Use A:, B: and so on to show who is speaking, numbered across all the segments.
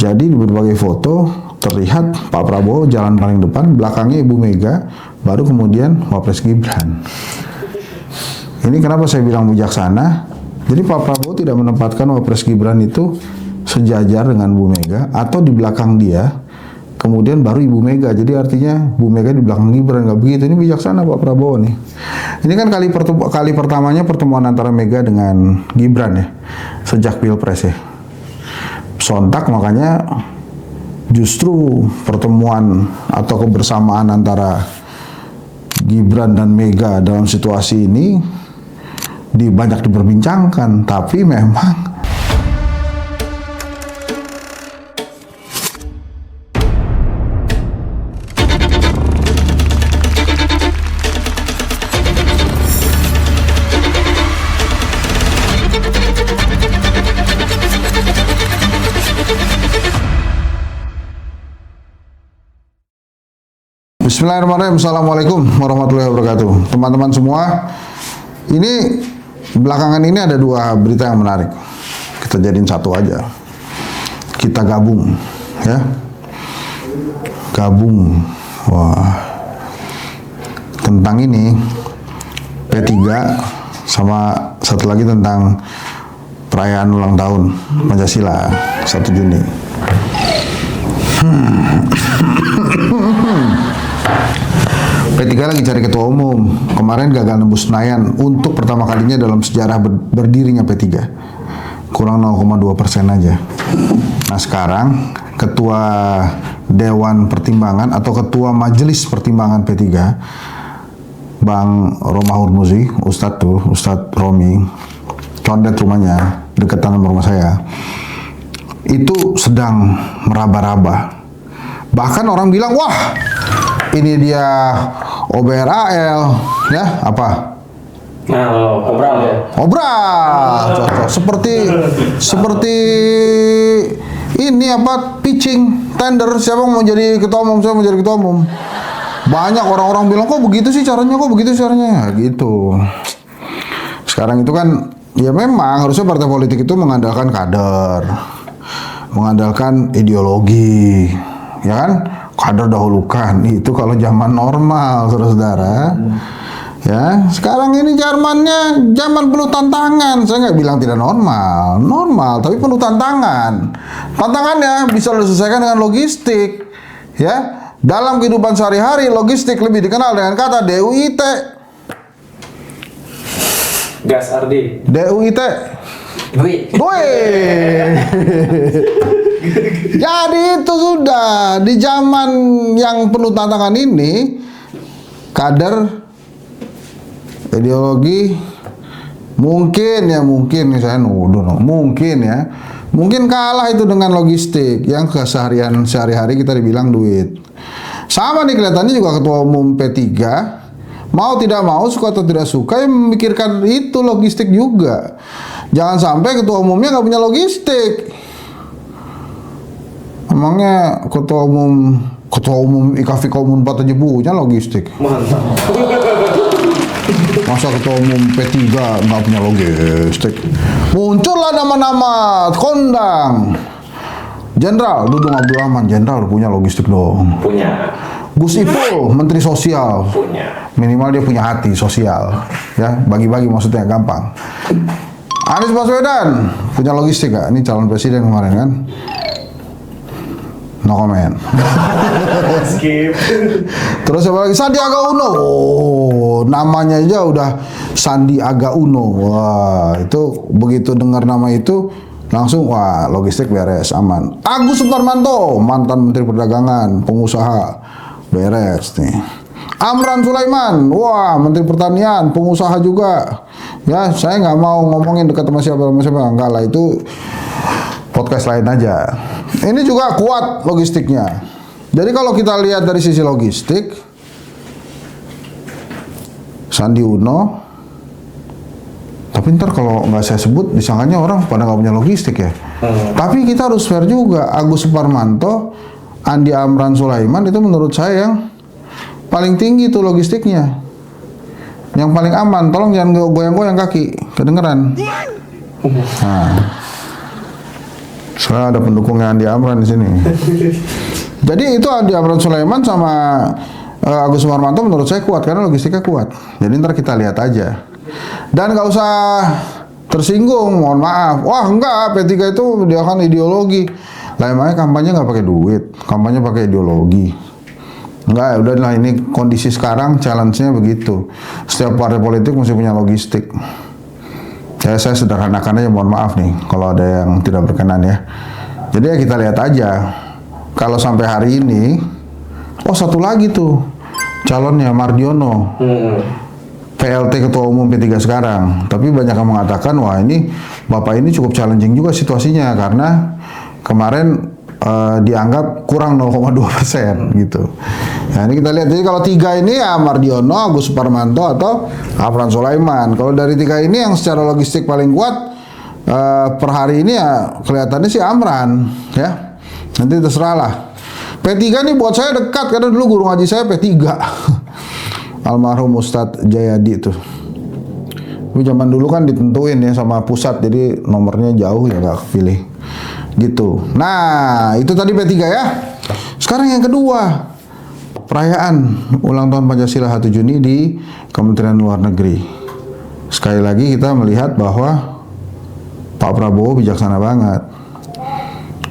A: Jadi di berbagai foto terlihat Pak Prabowo jalan paling depan, belakangnya Ibu Mega, baru kemudian Wapres Gibran. Ini kenapa saya bilang bijaksana? Jadi Pak Prabowo tidak menempatkan Wapres Gibran itu sejajar dengan Bu Mega atau di belakang dia, kemudian baru Ibu Mega. Jadi artinya Bu Mega di belakang Gibran, nggak begitu. Ini bijaksana Pak Prabowo nih. Ini kan kali pertamanya pertemuan antara Mega dengan Gibran ya, sejak Pilpres ya. Sontak, makanya justru pertemuan atau kebersamaan antara Gibran dan Mega dalam situasi ini banyak diperbincangkan, tapi memang Bismillahirrahmanirrahim. Assalamualaikum warahmatullahi wabarakatuh. Teman-teman semua, ini belakangan ini ada dua berita yang menarik. Kita jadiin satu aja. Kita gabung, ya. Gabung. Wah. Tentang ini P3 sama satu lagi tentang perayaan ulang tahun Pancasila 1 Juni. P3 lagi cari ketua umum. Kemarin gagal nembus Senayan untuk pertama kalinya dalam sejarah berdirinya P3. Kurang 0,2% aja. Nah sekarang ketua Dewan Pertimbangan atau ketua Majelis Pertimbangan P3, Bang Romahur Muzi, Ustadz Romi, condet rumahnya, deketan sama rumah saya, itu sedang meraba-raba. Bahkan orang bilang, wah ini dia OBRAL, ya apa?
B: Obral ya.
A: Obral, cocok. Seperti ini apa? Pitching tender, siapa mau jadi ketua umum, siapa mau jadi ketua umum. Banyak orang-orang bilang, kok begitu sih caranya, gitu. Sekarang itu kan, ya memang harusnya partai politik itu mengandalkan kader, mengandalkan ideologi, ya kan? Kader dahulukan, itu kalau zaman normal, saudara-saudara. Ya, sekarang ini zamannya zaman penuh tantangan. Saya nggak bilang tidak normal, tapi penuh tantangan. Tantangannya bisa diselesaikan dengan logistik. Ya, dalam kehidupan sehari-hari, logistik lebih dikenal dengan kata DUIT.
B: Gas Ardi.
A: DUIT. Duit. Jadi itu sudah di zaman yang penuh tantangan ini, kader, ideologi, mungkin saya nuduh, mungkin kalah itu dengan logistik yang keseharian sehari-hari kita dibilang duit. Sama nih kelihatannya juga ketua umum P3, mau tidak mau, suka atau tidak suka, yang memikirkan itu logistik juga. Jangan sampai ketua umumnya nggak punya logistik. Emangnya ketua umum IKFI Komun 4 aja punya logistik?
B: Mantap.
A: Masa ketua umum P3 nggak punya logistik? Muncullah nama-nama kondang. Jenderal Dudung Abdul Rahman, jenderal punya logistik dong.
B: Punya.
A: Gus Ipul, Menteri Sosial.
B: Punya.
A: Minimal dia punya hati sosial. Ya, bagi-bagi maksudnya gampang. Anies Baswedan punya logistik gak? Ini calon presiden kemarin kan? No comment.
B: Skip.
A: Terus apa lagi? Sandiaga Uno. Oh, namanya aja udah Sandiaga Uno. Wah, itu begitu dengar nama itu langsung wah, logistik beres, aman. Agus Suparmanto, mantan Menteri Perdagangan, pengusaha, beres nih. Amran Sulaiman, wah, Menteri Pertanian, pengusaha juga. Ya, saya nggak mau ngomongin dekat sama siapa, enggak lah, itu podcast lain aja. Ini juga kuat logistiknya. Jadi kalau kita lihat dari sisi logistik, Sandi Uno, tapi ntar kalau nggak saya sebut, disangkanya orang pada nggak punya logistik ya. Tapi kita harus fair juga. Agus Suparmanto, Andi Amran Sulaiman itu menurut saya yang paling tinggi tuh logistiknya, yang paling aman. Tolong jangan goyang-goyang kaki, kedengeran. Nah, Soalnya ada pendukungnya Andi Amran di sini. Jadi itu Andi Amran Sulaiman sama Agus Suparmanto menurut saya kuat karena logistiknya kuat. Jadi ntar kita lihat aja. Dan nggak usah tersinggung, mohon maaf. Wah enggak, P3 itu dia kan ideologi. Lah emangnya kampanye nggak pakai duit, kampanye pakai ideologi. Enggak, udahlah ini kondisi sekarang, challenge-nya begitu. Setiap partai politik mesti punya logistik. Ya, saya sederhanakan aja, mohon maaf nih kalau ada yang tidak berkenan ya. Jadi ya kita lihat aja. Kalau sampai hari ini, oh satu lagi tuh calonnya Mardiono, PLT Ketua Umum P3 sekarang. Tapi banyak yang mengatakan wah ini Bapak ini cukup challenging juga situasinya karena kemarin dianggap kurang 0,2% gitu. Nah ini kita lihat. Jadi kalau tiga ini ya Mardiono, Agus Suparmanto atau Amran Sulaiman. Kalau dari tiga ini yang secara logistik paling kuat per hari ini ya kelihatannya sih Amran ya. Nanti terserah lah. P3 nih buat saya dekat karena dulu guru ngaji saya P3. Almarhum Ustadz Jayadi tuh. Tapi zaman dulu kan ditentuin ya sama pusat, jadi nomornya jauh ya nggak kepilih. Gitu. Nah, itu tadi P3 ya. Sekarang yang kedua, perayaan ulang tahun Pancasila 1 Juni di Kementerian Luar Negeri. Sekali lagi kita melihat bahwa Pak Prabowo bijaksana banget.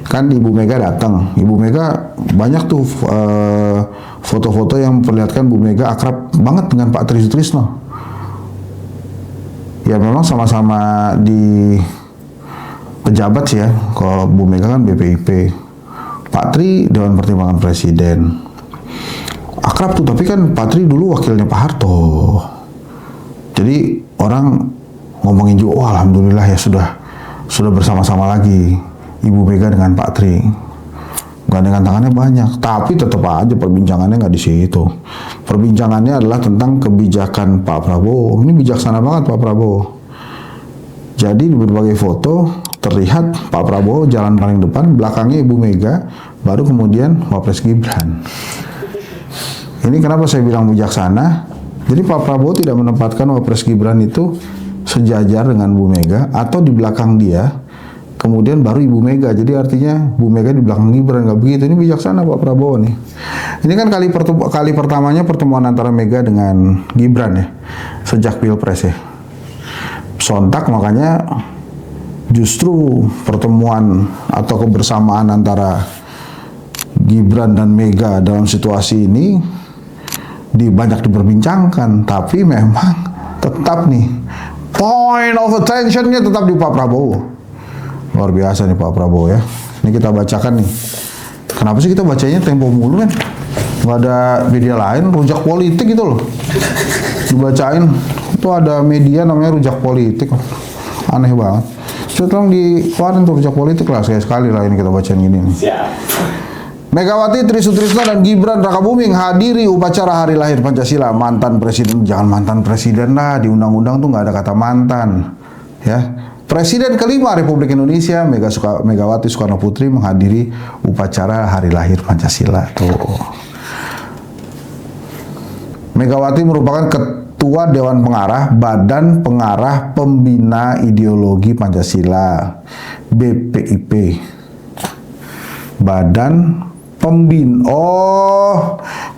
A: Kan Ibu Mega datang. Ibu Mega banyak tuh foto-foto yang memperlihatkan Bu Mega akrab banget dengan Pak Tri Sutrisno. Ya memang sama-sama di pejabat sih ya. Kalau Bu Mega kan BPIP, Pak Tri Dewan Pertimbangan Presiden. Akrab tuh, tapi kan Pak Tri dulu wakilnya Pak Harto. Jadi orang ngomongin juga, wah alhamdulillah ya sudah bersama-sama lagi Ibu Mega dengan Pak Tri. Gandengan tangannya banyak, tapi tetap aja perbincangannya nggak di situ. Perbincangannya adalah tentang kebijakan Pak Prabowo. Ini bijaksana banget Pak Prabowo. Jadi di berbagai foto terlihat Pak Prabowo jalan paling depan, belakangnya Ibu Mega, baru kemudian Wapres Gibran. Ini kenapa saya bilang bijaksana? Jadi Pak Prabowo tidak menempatkan Wapres Gibran itu sejajar dengan Bu Mega atau di belakang dia, kemudian baru Ibu Mega. Jadi artinya Bu Mega di belakang Gibran, nggak begitu. Ini bijaksana Pak Prabowo nih. Ini kan kali pertamanya pertemuan antara Mega dengan Gibran ya, sejak Pilpres ya. Sontak makanya justru pertemuan atau kebersamaan antara Gibran dan Mega dalam situasi ini banyak diperbincangkan, tapi memang tetap nih point of attention-nya tetap di Pak Prabowo. Luar biasa nih Pak Prabowo ya. Ini kita bacakan nih. Kenapa sih kita bacanya Tempo mulu kan? Nggak ada media lain, Rujak Politik gitu loh. Dibacain, itu ada media namanya Rujak Politik. Aneh banget. Coba tolong dikeluarin tuh Rujak Politik lah, sekali lah ini kita bacain gini nih.
B: Siap.
A: Megawati, Tri Sutrisno dan Gibran Rakabuming hadiri upacara hari lahir Pancasila. Mantan presiden, jangan mantan presiden lah, di undang-undang tuh nggak ada kata mantan ya. Presiden kelima Republik Indonesia Megawati Soekarno Putri menghadiri upacara hari lahir Pancasila tuh. Megawati merupakan Ketua Dewan Pengarah Badan Pengarah Pembina Ideologi Pancasila BPIP.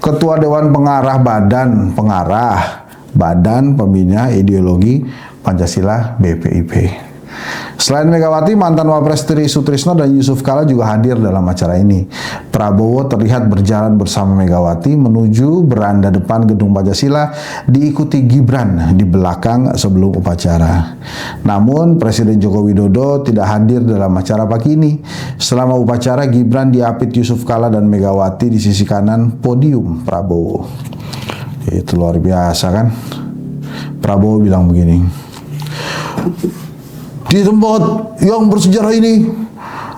A: Ketua Dewan Pengarah Badan Pembina Ideologi Pancasila BPIP. Selain Megawati, mantan Wapres Tri Sutrisno dan Yusuf Kala juga hadir dalam acara ini. Prabowo terlihat berjalan bersama Megawati menuju beranda depan Gedung Pancasila, diikuti Gibran di belakang sebelum upacara. Namun Presiden Joko Widodo tidak hadir dalam acara pagi ini. Selama upacara, Gibran diapit Yusuf Kala dan Megawati di sisi kanan podium Prabowo. Itu luar biasa kan? Prabowo bilang begini, di tempat yang bersejarah ini,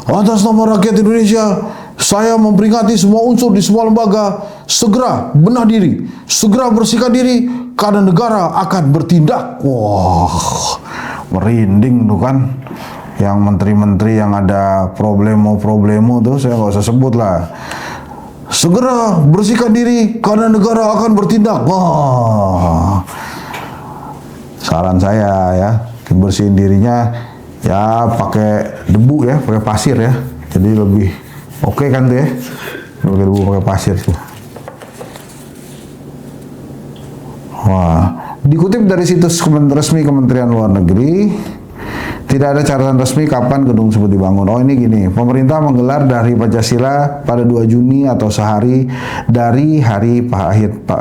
A: atas nama rakyat Indonesia, saya memperingati semua unsur di semua lembaga segera benah diri, segera bersihkan diri, karena negara akan bertindak. Wah, merinding tuh kan. Yang menteri-menteri yang ada problemo tuh saya nggak usah sebut lah. Segera bersihkan diri, karena negara akan bertindak. Wah, saran saya ya, bersihin dirinya ya pakai debu ya, pakai pasir ya. Jadi lebih oke kan tuh ya. Pakai debu, pakai pasir tuh. Wah, dikutip dari situs resmi Kementerian Luar Negeri, tidak ada catatan resmi kapan gedung tersebut dibangun. Oh ini gini, pemerintah menggelar Hari Pancasila pada 2 Juni atau sehari dari hari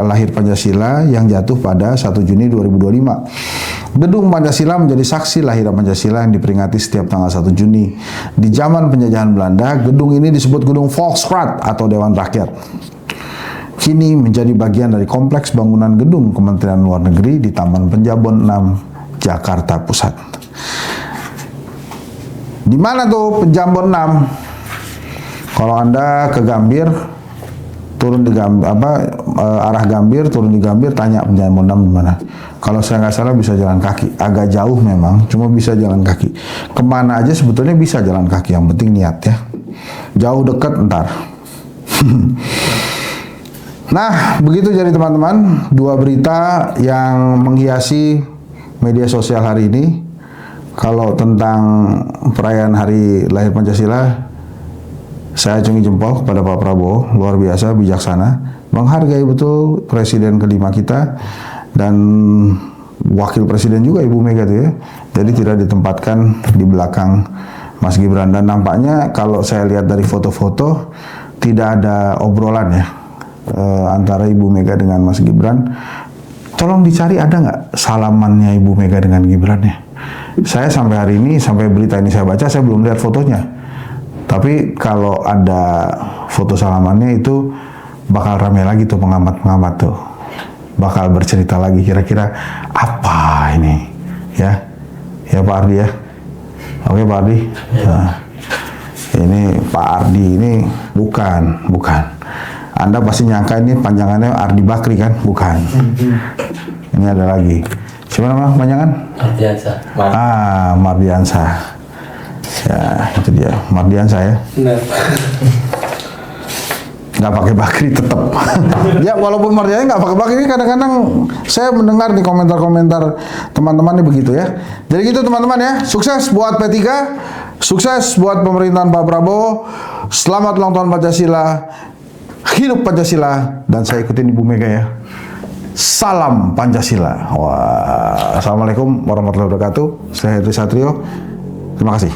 A: lahir Pancasila yang jatuh pada 1 Juni 2025. Gedung Pancasila menjadi saksi lahirnya Pancasila yang diperingati setiap tanggal 1 Juni. Di zaman penjajahan Belanda, gedung ini disebut Gedung Volksraad atau Dewan Rakyat. Kini menjadi bagian dari kompleks bangunan gedung Kementerian Luar Negeri di Taman Penjabon 6, Jakarta Pusat. Di mana tuh Penjabon 6? Kalau Anda ke Gambir, turun di arah Gambir, turun di Gambir, tanya Penjabon 6 di mana. Kalau saya nggak salah bisa jalan kaki, agak jauh memang, cuma bisa jalan kaki. Kemana aja sebetulnya bisa jalan kaki, yang penting niat ya. Jauh dekat ntar. Nah, begitu jadi teman-teman, 2 berita yang menghiasi media sosial hari ini. Kalau tentang perayaan Hari Lahir Pancasila, saya acungi jempol kepada Pak Prabowo, luar biasa bijaksana, menghargai betul Presiden kelima kita dan Wakil Presiden juga Ibu Mega tuh ya. Jadi tidak ditempatkan di belakang Mas Gibran, dan nampaknya kalau saya lihat dari foto-foto tidak ada obrolan ya antara Ibu Mega dengan Mas Gibran. Tolong dicari ada nggak salamannya Ibu Mega dengan Gibran ya. Saya sampai hari ini, sampai berita ini saya baca, saya belum lihat fotonya. Tapi kalau ada foto salamannya itu bakal ramai lagi tuh pengamat-pengamat tuh. Bakal bercerita lagi kira-kira apa ini ya. Ya Pak Ardi ya. Oke Pak Ardi. Nah, ini Pak Ardi ini bukan. Anda pasti nyangka ini panjangannya Ardi Bakri kan? Bukan. Ini ada lagi. Siapa nama panjangan?
B: Mardiansa.
A: Mardiansa. Ya, itu dia. Mardiansa ya.
B: Benar.
A: Nggak pakai Bakri tetap. Ya, walaupun Mardiansa nggak pakai Bakri, kadang-kadang saya mendengar di komentar-komentar teman-teman ini begitu ya. Jadi gitu teman-teman ya. Sukses buat P3. Sukses buat pemerintahan Pak Prabowo. Selamat ulang tahun Pancasila. Hidup Pancasila, dan saya ikutin Ibu Mega ya. Salam Pancasila. Wah, assalamualaikum warahmatullahi wabarakatuh. Saya Hendri Satrio. Terima kasih.